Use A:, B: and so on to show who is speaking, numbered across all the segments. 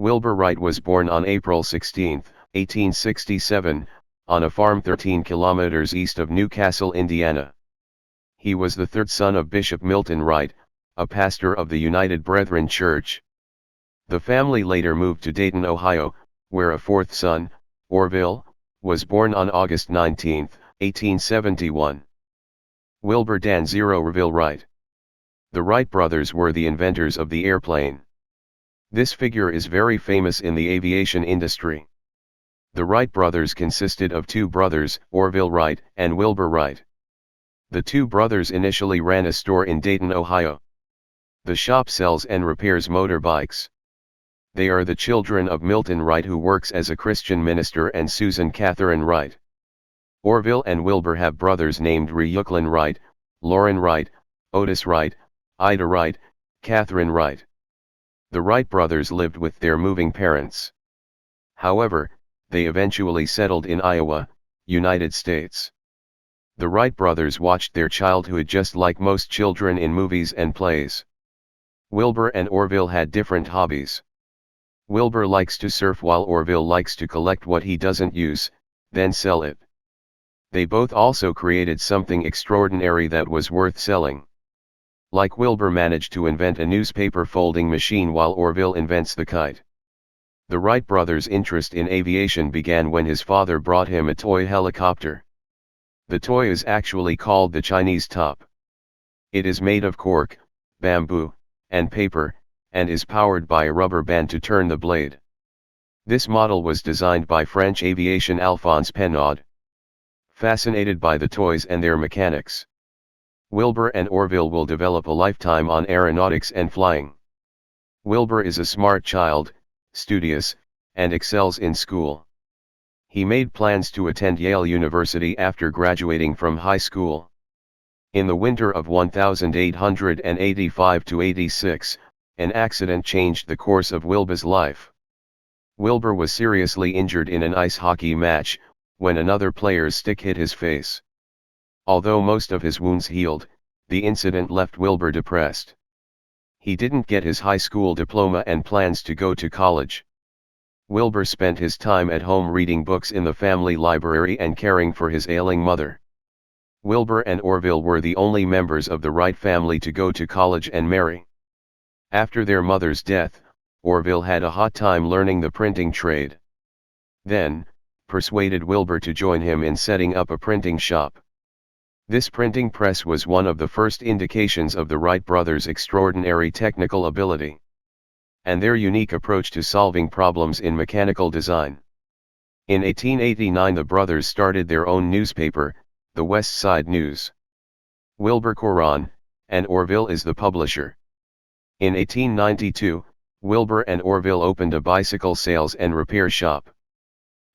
A: Wilbur Wright was born on April 16, 1867, on a farm 13 kilometers east of Newcastle, Indiana. He was the third son of Bishop Milton Wright, a pastor of the United Brethren Church. The family later moved to Dayton, Ohio, where a fourth son, Orville, was born on August 19, 1871. Wilbur Dan Zero Orville Wright. The Wright brothers were the inventors of the airplane. This figure is very famous in the aviation industry. The Wright brothers consisted of two brothers, Orville Wright and Wilbur Wright. The two brothers initially ran a store in Dayton, Ohio. The shop sells and repairs motorbikes. They are the children of Milton Wright, who works as a Christian minister, and Susan Catherine Wright. Orville and Wilbur have brothers named Ryuklin Wright, Lauren Wright, Otis Wright, Ida Wright, Catherine Wright. The Wright brothers lived with their moving parents. However, they eventually settled in Iowa, United States. The Wright brothers watched their childhood just like most children in movies and plays. Wilbur and Orville had different hobbies. Wilbur likes to surf while Orville likes to collect what he doesn't use, then sell it. They both also created something extraordinary that was worth selling. Like Wilbur managed to invent a newspaper folding machine while Orville invents the kite. The Wright brothers' interest in aviation began when his father brought him a toy helicopter. The toy is actually called the Chinese top. It is made of cork, bamboo, and paper, and is powered by a rubber band to turn the blade. This model was designed by French aviation Alphonse Pénaud. Fascinated by the toys and their mechanics, Wilbur and Orville will develop a lifetime on aeronautics and flying. Wilbur is a smart child, studious, and excels in school. He made plans to attend Yale University after graduating from high school. In the winter of 1885–86, an accident changed the course of Wilbur's life. Wilbur was seriously injured in an ice hockey match, when another player's stick hit his face. Although most of his wounds healed, the incident left Wilbur depressed. He didn't get his high school diploma and plans to go to college. Wilbur spent his time at home reading books in the family library and caring for his ailing mother. Wilbur and Orville were the only members of the Wright family to go to college and marry. After their mother's death, Orville had a hard time learning the printing trade. Then, persuaded Wilbur to join him in setting up a printing shop. This printing press was one of the first indications of the Wright brothers' extraordinary technical ability and their unique approach to solving problems in mechanical design. In 1889 the brothers started their own newspaper, the West Side News. Wilbur Coron, and Orville is the publisher. In 1892, Wilbur and Orville opened a bicycle sales and repair shop.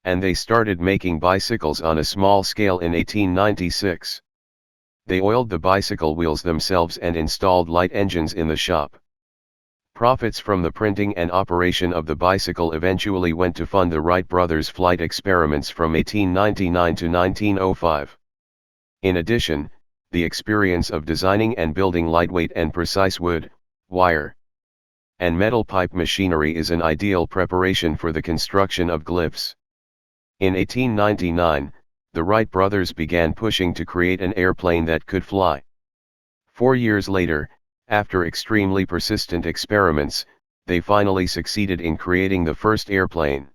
A: And they started making bicycles on a small scale in 1896. They oiled the bicycle wheels themselves and installed light engines in the shop. Profits from the printing and operation of the bicycle eventually went to fund the Wright brothers' flight experiments from 1899 to 1905. In addition, the experience of designing and building lightweight and precise wood, wire, and metal pipe machinery is an ideal preparation for the construction of glyphs. In 1899, the Wright brothers began pushing to create an airplane that could fly. 4 years later, after extremely persistent experiments, they finally succeeded in creating the first airplane.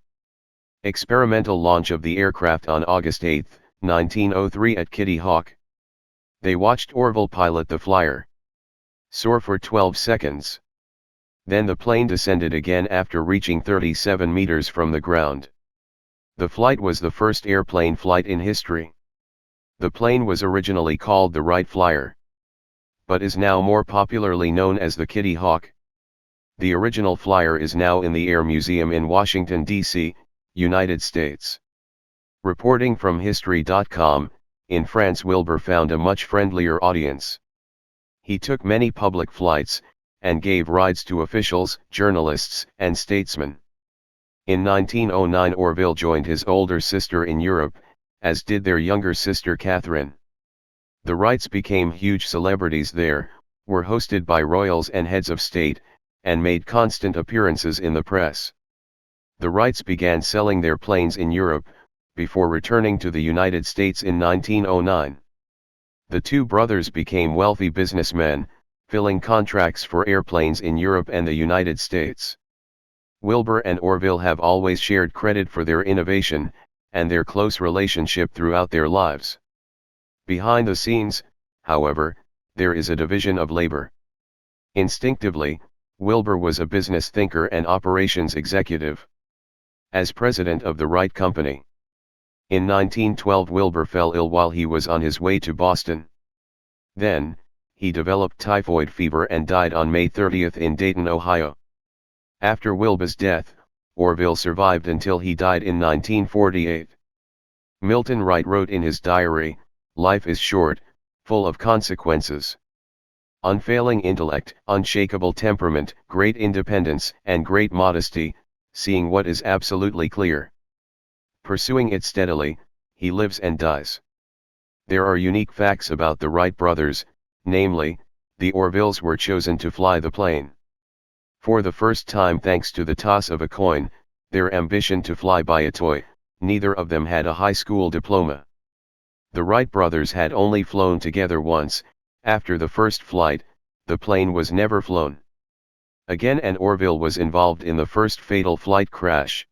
A: Experimental launch of the aircraft on August 8, 1903 at Kitty Hawk. They watched Orville pilot the flyer. Soar for 12 seconds. Then the plane descended again after reaching 37 meters from the ground. The flight was the first airplane flight in history. The plane was originally called the Wright Flyer, but is now more popularly known as the Kitty Hawk. The original flyer is now in the Air Museum in Washington, D.C., United States. Reporting from History.com, in France Wilbur found a much friendlier audience. He took many public flights, and gave rides to officials, journalists, and statesmen. In 1909 Orville joined his older sister in Europe, as did their younger sister Catherine. The Wrights became huge celebrities there, were hosted by royals and heads of state, and made constant appearances in the press. The Wrights began selling their planes in Europe, before returning to the United States in 1909. The two brothers became wealthy businessmen, filling contracts for airplanes in Europe and the United States. Wilbur and Orville have always shared credit for their innovation, and their close relationship throughout their lives. Behind the scenes, however, there is a division of labor. Instinctively, Wilbur was a business thinker and operations executive. As president of the Wright Company. In 1912 Wilbur fell ill while he was on his way to Boston. Then, he developed typhoid fever and died on May 30 in Dayton, Ohio. After Wilbur's death, Orville survived until he died in 1948. Milton Wright wrote in his diary, "Life is short, full of consequences. Unfailing intellect, unshakable temperament, great independence, and great modesty, seeing what is absolutely clear. Pursuing it steadily, he lives and dies." There are unique facts about the Wright brothers, namely, the Orvilles were chosen to fly the plane. For the first time, thanks to the toss of a coin, their ambition to fly by a toy, neither of them had a high school diploma. The Wright brothers had only flown together once. After the first flight, the plane was never flown again, and Orville was involved in the first fatal flight crash.